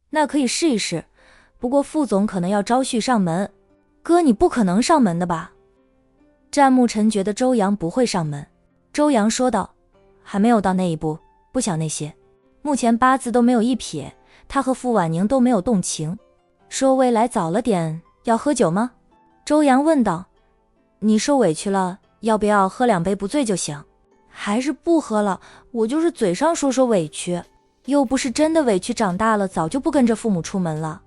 那可以试一试，不过副总可能要招婿上门。哥，你不可能上门的吧？战牧尘觉得周阳不会上门。周阳说道，还没有到那一步，不想那些。目前八字都没有一撇，他和傅婉宁都没有动情。说未来早了点，要喝酒吗？周阳问道。你受委屈了，要不要喝2杯不醉就行？还是不喝了，我就是嘴上说说委屈，又不是真的委屈，长大了早就不跟着父母出门了，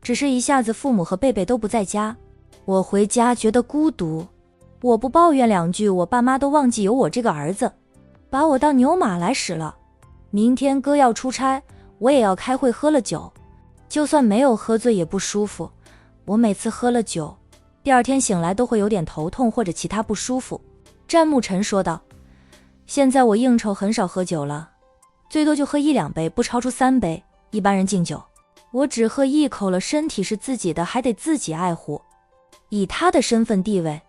只是一下子父母和贝贝都不在家，我回家觉得孤独，我不抱怨2句，我爸妈都忘记有我这个儿子，把我当牛马来使了。明天哥要出差，我也要开会，喝了酒，就算没有喝醉也不舒服，我每次喝了酒，第二天醒来都会有点头痛或者其他不舒服。战牧尘说道，现在我应酬很少喝酒了，最多就喝1-2杯，不超出3杯，一般人敬酒，我只喝1口了，身体是自己的，还得自己爱护。以他的身份地位，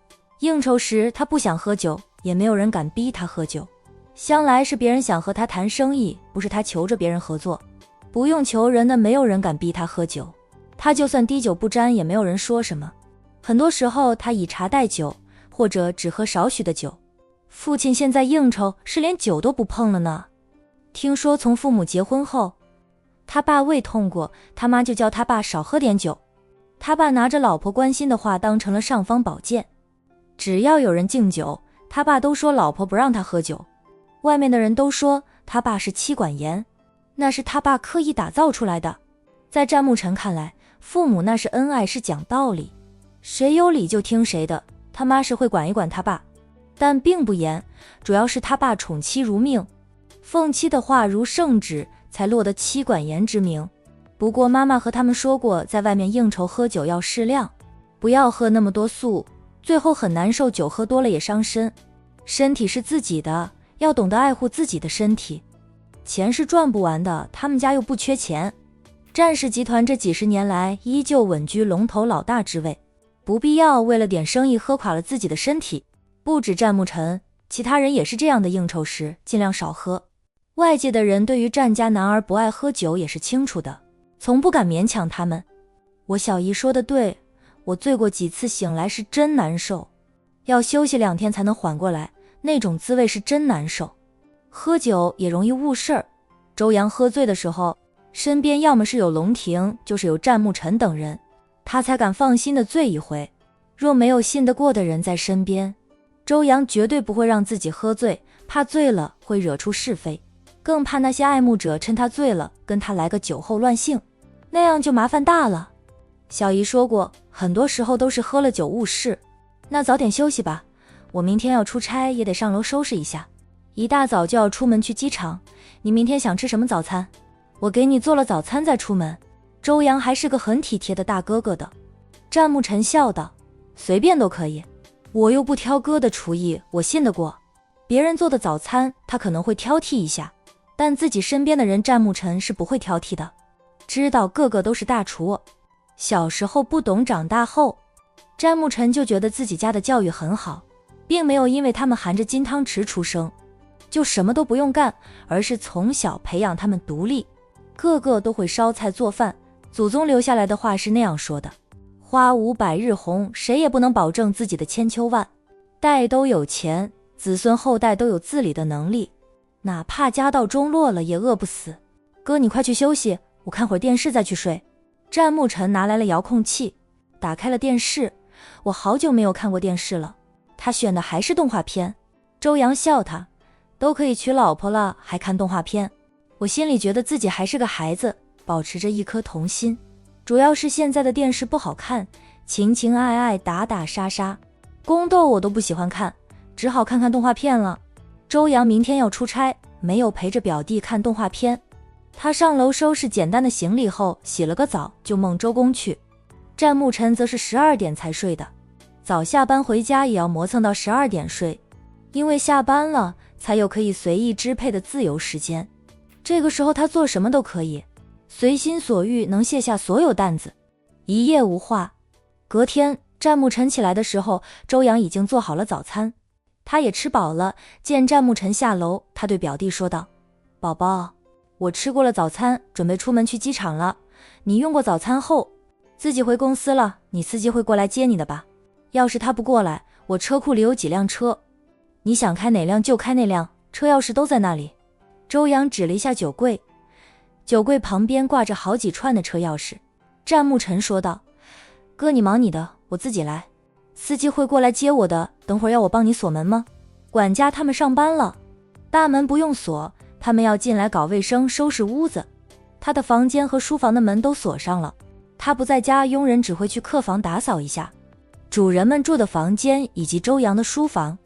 应酬时他不想喝酒，也没有人敢逼他喝酒，向来是别人想和他谈生意，不是他求着别人合作，不用求人的，没有人敢逼他喝酒，他就算滴酒不沾也没有人说什么。很多时候他以茶代酒，或者只喝少许的酒。父亲现在应酬是连酒都不碰了呢。听说从父母结婚后，他爸胃痛过，他妈就叫他爸少喝点酒。他爸拿着老婆关心的话当成了尚方宝剑，只要有人敬酒，他爸都说老婆不让他喝酒。外面的人都说他爸是妻管严，那是他爸刻意打造出来的。在战牧尘看来，父母那是恩爱，是讲道理，谁有理就听谁的。他妈是会管一管他爸，但并不严，主要是他爸宠妻如命，奉妻的话如圣旨，才落得妻管严之名。不过妈妈和他们说过，在外面应酬喝酒要适量，不要喝那么多素，最后很难受，酒喝多了也伤身。身体是自己的，要懂得爱护自己的身体。钱是赚不完的，他们家又不缺钱。战氏集团这几十年来依旧稳居龙头老大之位，不必要为了点生意喝垮了自己的身体。不止战牧尘，其他人也是这样的，应酬时尽量少喝。外界的人对于战家男儿不爱喝酒也是清楚的，从不敢勉强他们。我小姨说的对，我醉过几次，醒来是真难受，要休息2天才能缓过来，那种滋味是真难受。喝酒也容易误事儿。周阳喝醉的时候，身边要么是有龙庭，就是有战牧尘等人，他才敢放心的醉一回。若没有信得过的人在身边，周阳绝对不会让自己喝醉，怕醉了会惹出是非，更怕那些爱慕者趁他醉了跟他来个酒后乱性，那样就麻烦大了。小姨说过，很多时候都是喝了酒误事。那早点休息吧，我明天要出差，也得上楼收拾一下，一大早就要出门去机场。你明天想吃什么早餐？我给你做了早餐再出门。周阳还是个很体贴的大哥哥的。战牧尘笑道，随便都可以，我又不挑哥的厨艺，我信得过。别人做的早餐他可能会挑剔一下，但自己身边的人战牧尘是不会挑剔的，知道个个都是大厨。小时候不懂，长大后战牧尘就觉得自己家的教育很好，并没有因为他们含着金汤匙出生就什么都不用干，而是从小培养他们独立，个个都会烧菜做饭。祖宗留下来的话是那样说的，花无百日红，谁也不能保证自己的千秋万代都有钱，子孙后代都有自理的能力，哪怕家道中落了也饿不死。哥，你快去休息，我看会儿电视再去睡。战牧尘拿来了遥控器，打开了电视。我好久没有看过电视了，他选的还是动画片。周阳笑他，都可以娶老婆了还看动画片。我心里觉得自己还是个孩子，保持着一颗童心。主要是现在的电视不好看，情情爱爱，打打杀杀，宫斗我都不喜欢看，只好看看动画片了。周阳明天要出差，没有陪着表弟看动画片。他上楼收拾简单的行李后，洗了个澡就梦周公去。战牧尘则是12点才睡的，早下班回家也要磨蹭到12点睡，因为下班了才有可以随意支配的自由时间。这个时候他做什么都可以，随心所欲，能卸下所有担子。一夜无话。隔天战牧尘起来的时候，周阳已经做好了早餐，他也吃饱了。见战牧尘下楼，他对表弟说道，宝宝，我吃过了早餐，准备出门去机场了，你用过早餐后自己回公司了，你司机会过来接你的吧？要是他不过来，我车库里有几辆车，你想开哪辆就开哪辆，车钥匙都在那里。周阳指了一下酒柜，酒柜旁边挂着好几串的车钥匙。战牧尘说道，哥你忙你的，我自己来。司机会过来接我的，等会儿要我帮你锁门吗？管家他们上班了，大门不用锁，他们要进来搞卫生收拾屋子。他的房间和书房的门都锁上了，他不在家，佣人只会去客房打扫一下主人们住的房间以及周阳的书房，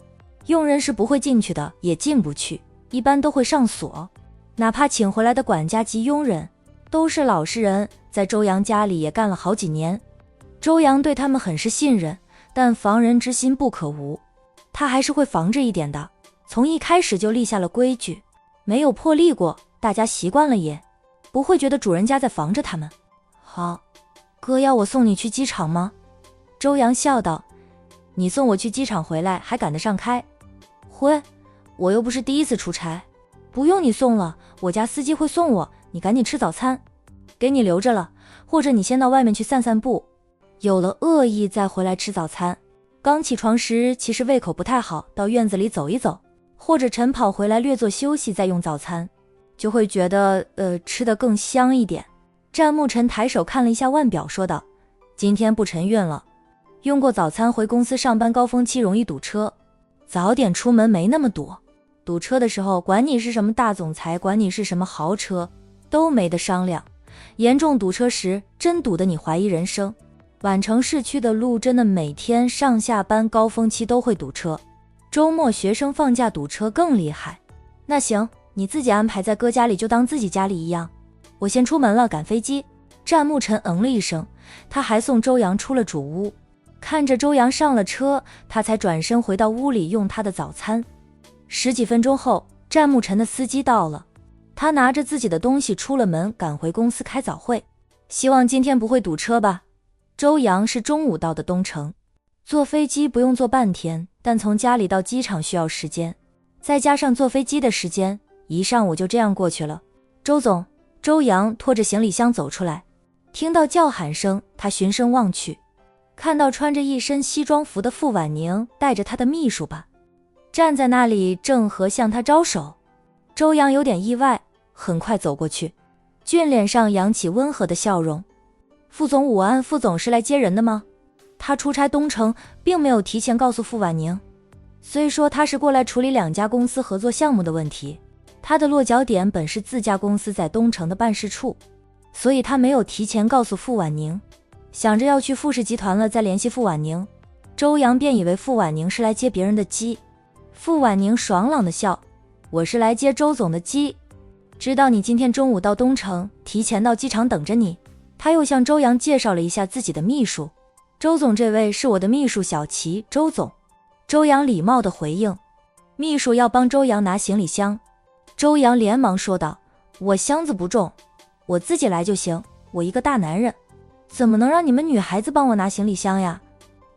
佣人是不会进去的，也进不去，一般都会上锁。哪怕请回来的管家及佣人都是老实人，在周阳家里也干了好几年。周阳对他们很是信任，但防人之心不可无，他还是会防着一点的，从一开始就立下了规矩，没有破例过，大家习惯了也不会觉得主人家在防着他们。好，哥要我送你去机场吗？周阳笑道，你送我去机场回来还赶得上开？会，我又不是第一次出差。不用你送了，我家司机会送我，你赶紧吃早餐，给你留着了，或者你先到外面去散散步，有了恶意再回来吃早餐。刚起床时其实胃口不太好，到院子里走一走，或者晨跑回来略作休息再用早餐，就会觉得吃得更香一点。战牧尘抬手看了一下腕表说道，今天不晨运了，用过早餐回公司上班，高峰期容易堵车，早点出门没那么堵。堵车的时候，管你是什么大总裁，管你是什么豪车，都没得商量。严重堵车时，真堵得你怀疑人生。宛城市区的路真的每天上下班高峰期都会堵车，周末学生放假堵车更厉害。那行，你自己安排，在哥家里就当自己家里一样。我先出门了，赶飞机。战牧尘了一声，他还送周阳出了主屋。看着周阳上了车，他才转身回到屋里用他的早餐。10几分钟后，战牧尘的司机到了，他拿着自己的东西出了门，赶回公司开早会。希望今天不会堵车吧。周阳是中午到的东城，坐飞机不用坐半天，但从家里到机场需要时间，再加上坐飞机的时间，一上午就这样过去了。周总，周阳拖着行李箱走出来，听到叫喊声，他循声望去，看到穿着一身西装服的傅婉宁带着他的秘书吧，站在那里正和向他招手。周阳有点意外，很快走过去，俊脸上扬起温和的笑容。傅总午安，傅总是来接人的吗？他出差东城，并没有提前告诉傅婉宁。虽说他是过来处理2家公司合作项目的问题，他的落脚点本是自家公司在东城的办事处，所以他没有提前告诉傅婉宁，想着要去傅氏集团了再联系傅婉宁。周阳便以为傅婉宁是来接别人的机。傅婉宁爽朗的笑，我是来接周总的机，知道你今天中午到东城，提前到机场等着你。他又向周阳介绍了一下自己的秘书，周总这位是我的秘书小齐，周总。周阳礼貌地回应，秘书要帮周阳拿行李箱。周阳连忙说道，我箱子不重，我自己来就行，我一个大男人，怎么能让你们女孩子帮我拿行李箱呀？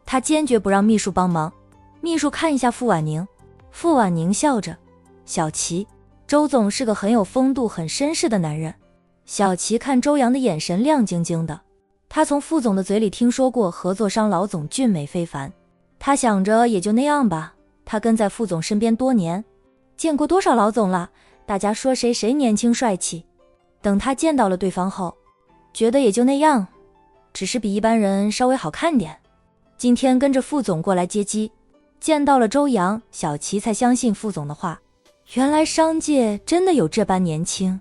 他坚决不让秘书帮忙。秘书看一下傅婉宁，傅婉宁笑着，小齐，周总是个很有风度很绅士的男人。小齐看周阳的眼神亮晶晶的，他从傅总的嘴里听说过合作商老总俊美非凡，他想着也就那样吧，他跟在傅总身边多年，见过多少老总了，大家说谁谁年轻帅气。等他见到了对方后，觉得也就那样，只是比一般人稍微好看点。今天跟着傅总过来接机，见到了周阳，小齐才相信傅总的话，原来商界真的有这般年轻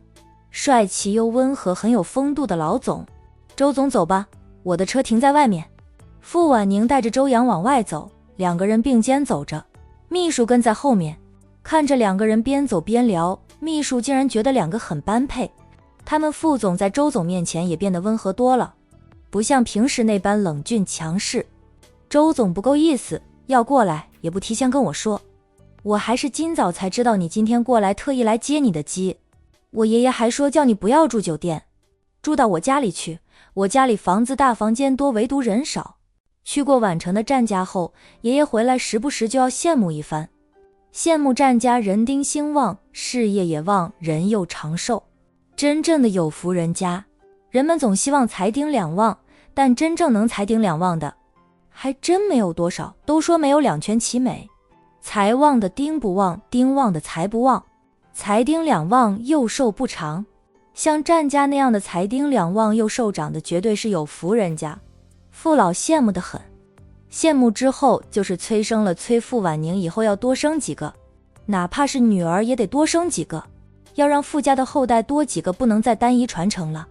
帅气又温和很有风度的老总。周总走吧，我的车停在外面。傅婉宁带着周阳往外走，2个人并肩走着，秘书跟在后面，看着2个人边走边聊，秘书竟然觉得2个很般配。他们傅总在周总面前也变得温和多了，不像平时那般冷峻强势。周总不够意思，要过来也不提前跟我说，我还是今早才知道你今天过来，特意来接你的机。我爷爷还说叫你不要住酒店，住到我家里去，我家里房子大，房间多，唯独人少。去过宛城的战家后，爷爷回来时不时就要羡慕一番，羡慕战家人丁兴旺，事业也旺，人又长寿，真正的有福人家。人们总希望财丁两旺，但真正能财丁两旺的还真没有多少。都说没有两全其美，财旺的丁不旺，丁旺的财不旺，财丁两旺又寿不长。像战家那样的财丁两旺又寿长的绝对是有福人家，父老羡慕得很。羡慕之后就是催生了催傅婉宁以后要多生几个，哪怕是女儿也得多生几个，要让傅家的后代多几个，不能再单一传承了。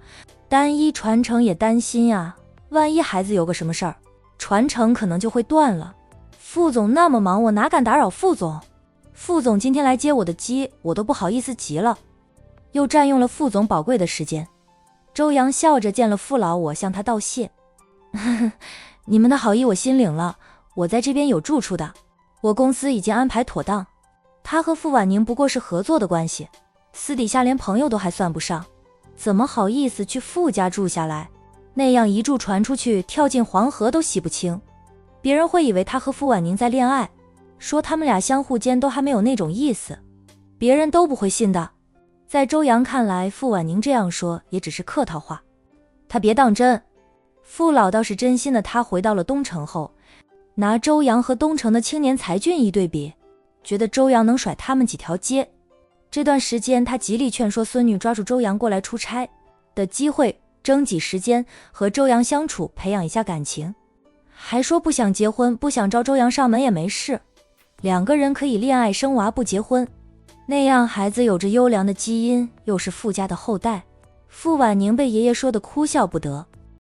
单一传承也担心啊，万一孩子有个什么事儿，传承可能就会断了。傅总那么忙，我哪敢打扰傅总？傅总今天来接我的鸡，我都不好意思急了，又占用了傅总宝贵的时间。周阳笑着见了父老，我向他道谢。你们的好意我心领了，我在这边有住处的，我公司已经安排妥当。他和傅婉宁不过是合作的关系，私底下连朋友都还算不上，怎么好意思去傅家住下来？那样一住传出去，跳进黄河都洗不清。别人会以为他和傅婉宁在恋爱，说他们俩相互间都还没有那种意思，别人都不会信的。在周阳看来，傅婉宁这样说也只是客套话，他别当真。傅老倒是真心的。他回到了东城后，拿周阳和东城的青年才俊一对比，觉得周阳能甩他们几条街。这段时间他极力劝说孙女抓住周阳过来出差的机会，争挤时间和周阳相处，培养一下感情，还说不想结婚，不想招周阳上门也没事，两个人可以恋爱生娃不结婚，那样孩子有着优良的基因，又是傅家的后代。傅婉宁被爷爷说得哭笑不得，